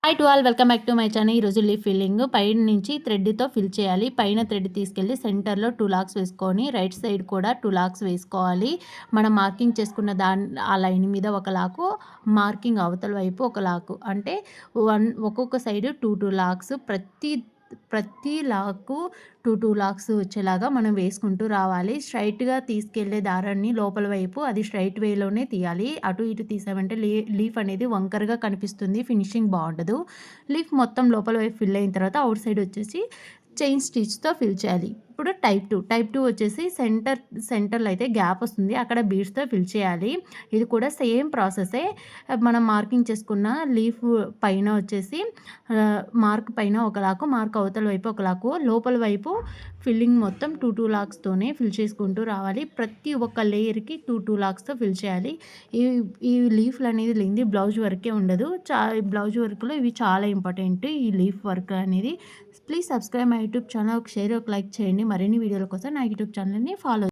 Hi to all welcome back to my channel. ఈరోజు leaf filling పైన నుంచి థ్రెడ్తో ఫిల్ చేయాలి. పైన థ్రెడ్ తీసుకెళ్ళి సెంటర్లో 2 లాక్స్ వేసుకొని రైట్ సైడ్ కూడా 2 లాక్స్ వేసుకోవాలి. మనం మార్కింగ్ చేసుకున్న ఆ లైన్ మీద ఒక లాకు, మార్కింగ్ అవతల వైపు ఒక లాకు, అంటే ఒక్కొక్క సైడ్ 2 లాక్స్, ప్రతి లాకు 2 లాక్స్ వచ్చేలాగా మనం వేసుకుంటూ రావాలి. స్ట్రైట్గా తీసుకెళ్లే దారాన్ని లోపల వైపు అది స్ట్రైట్ వేలోనే తీయాలి. అటు ఇటు తీసామంటే లీఫ్ అనేది వంకరగా కనిపిస్తుంది, ఫినిషింగ్ బాగుండదు. లీఫ్ మొత్తం లోపల వైపు ఫిల్ అయిన తర్వాత అవుట్ సైడ్ వచ్చేసి చైన్ స్టిచ్తో ఫిల్ చేయాలి. ఇప్పుడు టైప్ 2 వచ్చేసి సెంటర్లో అయితే గ్యాప్ వస్తుంది, అక్కడ బీడ్స్తో ఫిల్ చేయాలి. ఇది కూడా సేమ్ ప్రాసెసే. మనం మార్కింగ్ చేసుకున్న లీఫ్ పైన వచ్చేసి మార్క్ పైన ఒక లాకు, మార్క్ అవతల వైపు ఒక లాకు, లోపల వైపు ఫిల్లింగ్ మొత్తం 2 లాక్స్తోనే ఫిల్ చేసుకుంటూ రావాలి. ప్రతి ఒక్క లేయర్కి 2 లాక్స్తో ఫిల్ చేయాలి. ఈ లీఫ్లు అనేది లేనిది బ్లౌజ్ వర్కే ఉండదు. బ్లౌజ్ వర్క్లో ఇవి చాలా ఇంపార్టెంట్, ఈ లీఫ్ వర్క్ అనేది. Please subscribe my YouTube channel. ఒక షేర్, ఒక లైక్ చేయండి. మరిన్ని వీడియోల కోసం నా యూట్యూబ్ ఛానల్ని ఫాలో